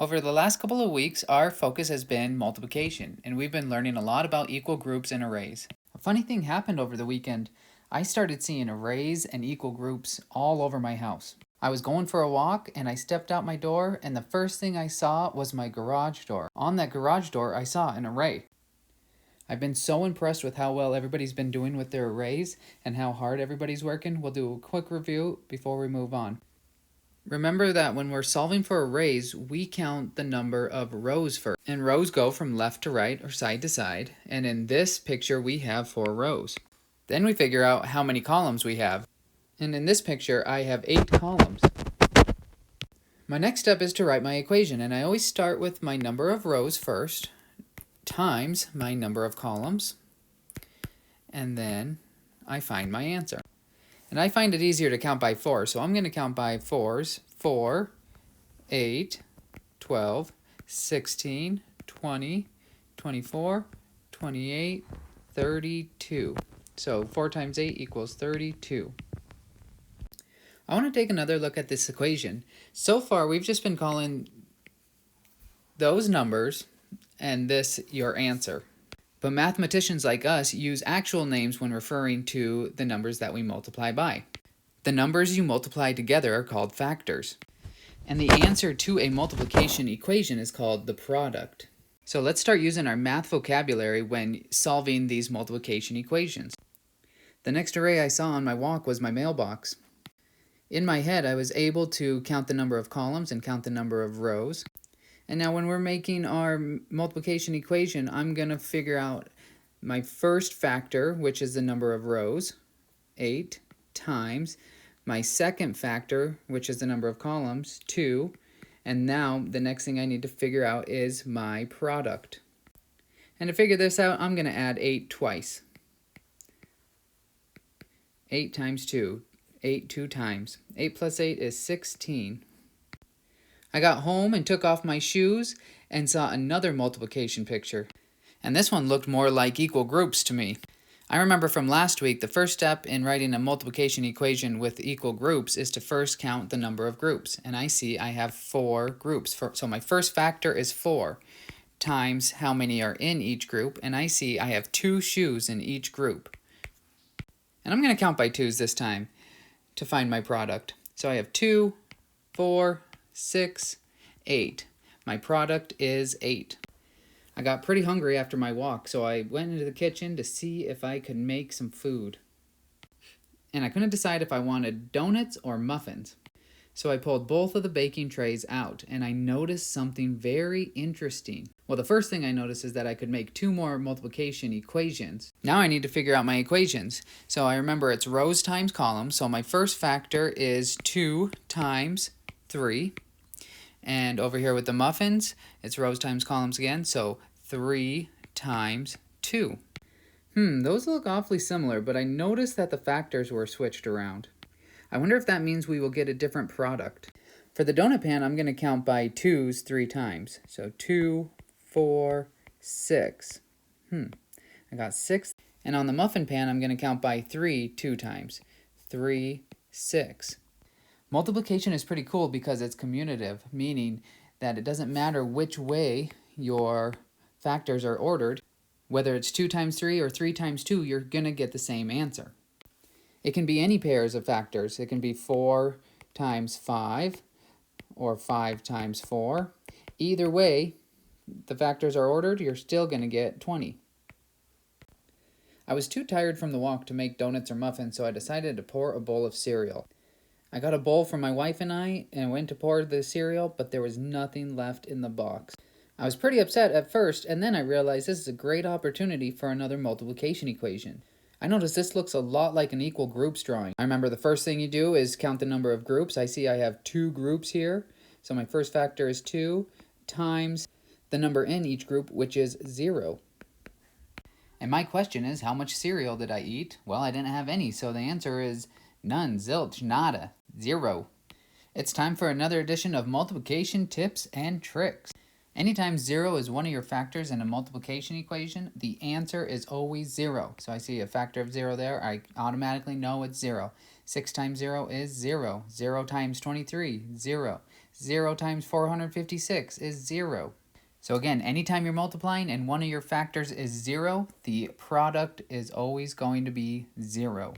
Over the last couple of weeks, our focus has been multiplication, and we've been learning a lot about equal groups and arrays. A funny thing happened over the weekend. I started seeing arrays and equal groups all over my house. I was going for a walk and I stepped out my door, and the first thing I saw was my garage door. On that garage door, I saw an array. I've been so impressed with how well everybody's been doing with their arrays and how hard everybody's working. We'll do a quick review before we move on. Remember that when we're solving for arrays, we count the number of rows first. And rows go from left to right or side to side. And in this picture, we have 4 rows. Then we figure out how many columns we have. And in this picture, I have 8 columns. My next step is to write my equation. And I always start with my number of rows first, times my number of columns. And then I find my answer. And I find it easier to count by 4, so I'm going to count by 4s. 4, 8, 12, 16, 20, 24, 28, 32. So 4 times 8 equals 32. I want to take another look at this equation. So far, we've just been calling those numbers and this your answer. But mathematicians like us use actual names when referring to the numbers that we multiply by. The numbers you multiply together are called factors. And the answer to a multiplication equation is called the product. So let's start using our math vocabulary when solving these multiplication equations. The next array I saw on my walk was my mailbox. In my head, I was able to count the number of columns and count the number of rows. And now when we're making our multiplication equation, I'm going to figure out my first factor, which is the number of rows, 8, times my second factor, which is the number of columns, 2. And now the next thing I need to figure out is my product. And to figure this out, I'm going to add 8 twice. 8 times 2, 8 2 times. 8 plus 8 is 16. I got home and took off my shoes and saw another multiplication picture. And this one looked more like equal groups to me. I remember from last week, the first step in writing a multiplication equation with equal groups is to first count the number of groups. And I see I have 4 groups. So my first factor is 4 times how many are in each group. And I see I have 2 shoes in each group. And I'm going to count by 2's this time to find my product. So I have 2, 4, 6, 8. My product is 8. I got pretty hungry after my walk, so I went into the kitchen to see if I could make some food. And I couldn't decide if I wanted donuts or muffins. So I pulled both of the baking trays out, and I noticed something very interesting. Well, the first thing I noticed is that I could make 2 more multiplication equations. Now I need to figure out my equations. So I remember it's rows times columns, so my first factor is 2 times 3. And over here with the muffins, it's rows times columns again, so 3 times 2. Those look awfully similar, but I noticed that the factors were switched around. I wonder if that means we will get a different product. For the donut pan, I'm going to count by 2's 3 times. So 2, 4, 6. I got 6. And on the muffin pan, I'm going to count by 3 2 times. 3, 6. Multiplication is pretty cool because it's commutative, meaning that it doesn't matter which way your factors are ordered. Whether it's 2 times 3 or 3 times 2, you're going to get the same answer. It can be any pairs of factors. It can be 4 times 5 or 5 times 4. Either way, the factors are ordered, you're still going to get 20. I was too tired from the walk to make donuts or muffins, so I decided to pour a bowl of cereal. I got a bowl for my wife and I went to pour the cereal, but there was nothing left in the box. I was pretty upset at first, and then I realized this is a great opportunity for another multiplication equation. I noticed this looks a lot like an equal groups drawing. I remember the first thing you do is count the number of groups. I see I have 2 groups here, so my first factor is 2 times the number in each group, which is 0. And my question is, how much cereal did I eat? Well, I didn't have any, so the answer is none, zilch, nada, 0. It's time for another edition of multiplication tips and tricks. Anytime 0 is one of your factors in a multiplication equation, the answer is always 0. So I see a factor of 0 there, I automatically know it's 0. 6 times 0 is 0. 0 times 23, 0. 0 times 456 is 0. So again, anytime you're multiplying and one of your factors is 0, the product is always going to be 0.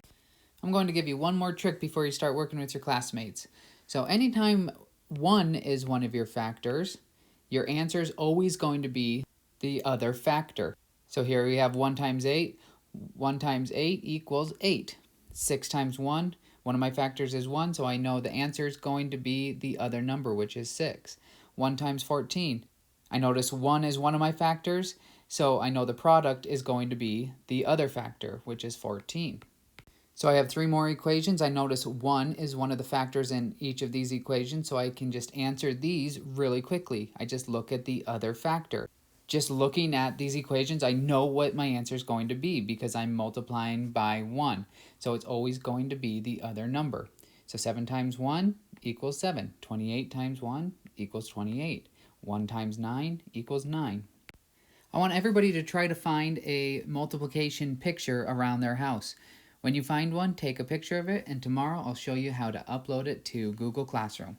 I'm going to give you one more trick before you start working with your classmates. So anytime 1 is one of your factors, your answer is always going to be the other factor. So here we have 1 times 8. 1 times 8 equals 8. 6 times 1, one of my factors is 1, so I know the answer is going to be the other number, which is 6. 1 times 14. I notice 1 is one of my factors, so I know the product is going to be the other factor, which is 14. So I have 3 more equations. I notice 1 is one of the factors in each of these equations, so I can just answer these really quickly. I just look at the other factor. Just looking at these equations, I know what my answer is going to be because I'm multiplying by 1. So it's always going to be the other number. So 7 times 1 equals 7. 28 times 1 equals 28. 1 times 9 equals 9. I want everybody to try to find a multiplication picture around their house. When you find one, take a picture of it, and tomorrow I'll show you how to upload it to Google Classroom.